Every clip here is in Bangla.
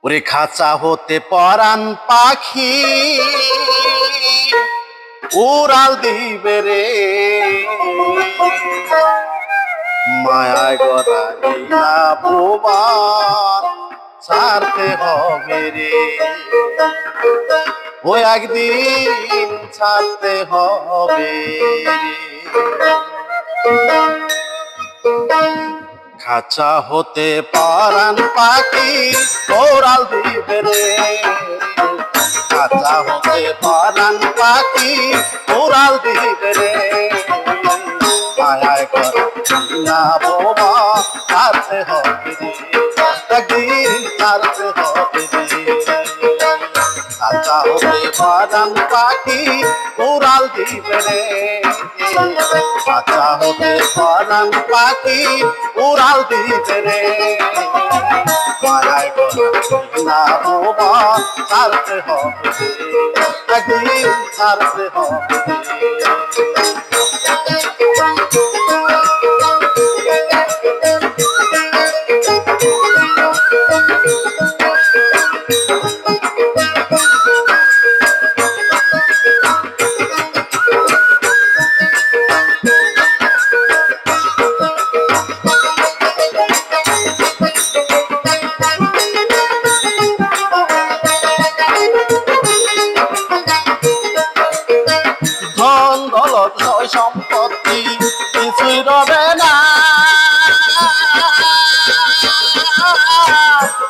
ওরে খাঁচা হতে পরাণ পাখি উড়াল দিবে রে, মায়ায় গড়াইলা ভুবন ছাড়তে হবে রে, ও একদিন ছাড়তে হবে রে। খাঁচা হতে পরাণ পাখি উড়াল দিবে রে, খাঁচা হতে পরাণ পাখি উড়াল দিবে রে, মায়ায় গড়াইলা ভুবন ছাড়তে হবে রে, একদিন ছাড়তে হবে রে। খাঁচা হতে পরাণ পাখি উড়াল দিবে রে, খাঁচা হতে পরাণ পাখি উড়াল দিবে রে, মায়ায় গড়াইলা ভুবন ছাড়তে হবে রে, একদিন ছাড়তে হবে রে। ধন দৌলত সয় সম্পত্তি কিছুই রবে না,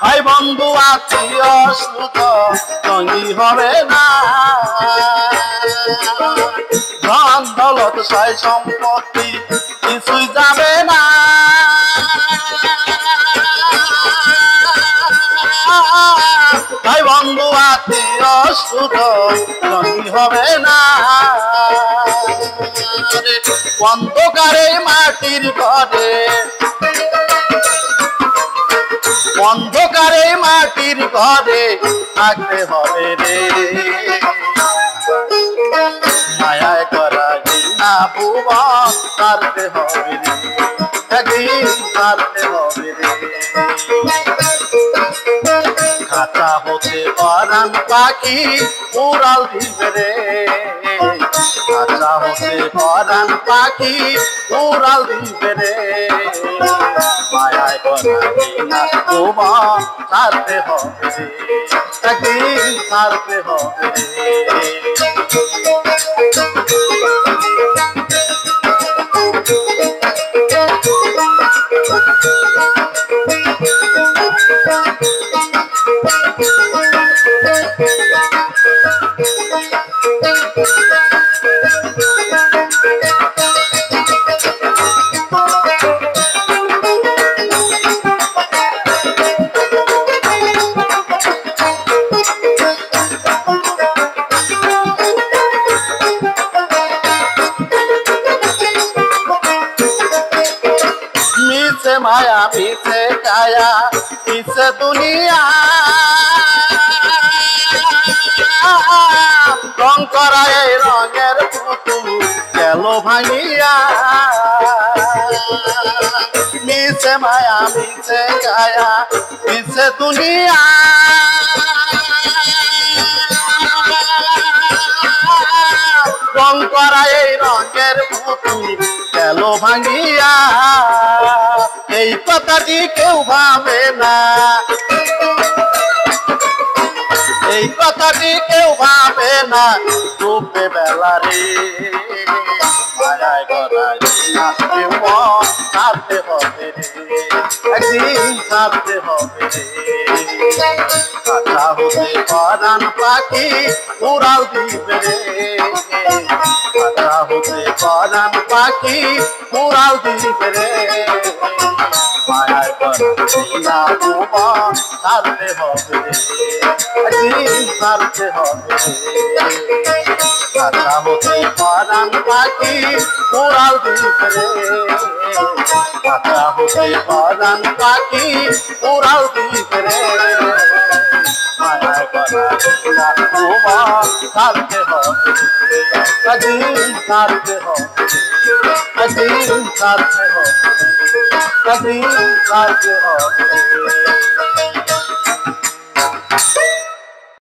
ভাই বন্ধু আত্মীয় সুখ সঙ্গী হবে না। ধন দৌলত সয় সম্পত্তি কিছুই যাবে না, ভাই বন্ধু আত্মীয় সুখ সঙ্গী হবে না। অন্ধকারে মাটির ঘরে, অন্ধকারে মাটির ঘরে থাকতে হবে রে, মায়ায় গড়াইলা ভুবন ছাড়তে হবে রে, একদিন ছাড়তে হবে রে। খাঁচা হতে পরাণ পাখি উড়াল দিবে রে, খাঁচা হতে পরাণ পাখি উড়াল দিবে রে, মায়ায় গড়াইলা ভুবন ছাড়তে হবে রে, একদিন ছাড়তে হবে রে। মিছে মায়া মিছে কায়া মিছে দুনিয়া, রং করা এই রঙের পুতুল গেল ভাঙিয়া। মিছে মায়া মিছে কায়া মিছে দুনিয়া, রং করা এই রঙের পুতুল গেল ভাঙিয়া। এই কথাটি কেউ ভাবে না, এই কথাটি কেউ ভাবে না, ডুবে বেলা রে, মায়ায় গড়াইলা ভুবন ছাড়তে হবে রে, একদিন ছাড়তে হবে রে। খাঁচা হতে পরাণ পাখি উড়াল দিবে রে, খাঁচা হতে পরাণ পাখি উড়াল দিবে রে, মায়ায় গড়াইলা ভুবন ছাড়তে হবে রে, একদিন ছাড়তে হবে রে। খাঁচা হতে পরাণ পাখি উড়াল দিবে রে, খাঁচা হতে পরাণ পাখি উড়াল দিবে রে, মায়ায় গড়াইলা ভুবন ছাড়তে হবে রে, একদিন ছাড়তে হবে রে, একদিন ছাড়তে হবে রে, একদিন ছাড়তে হবে রে।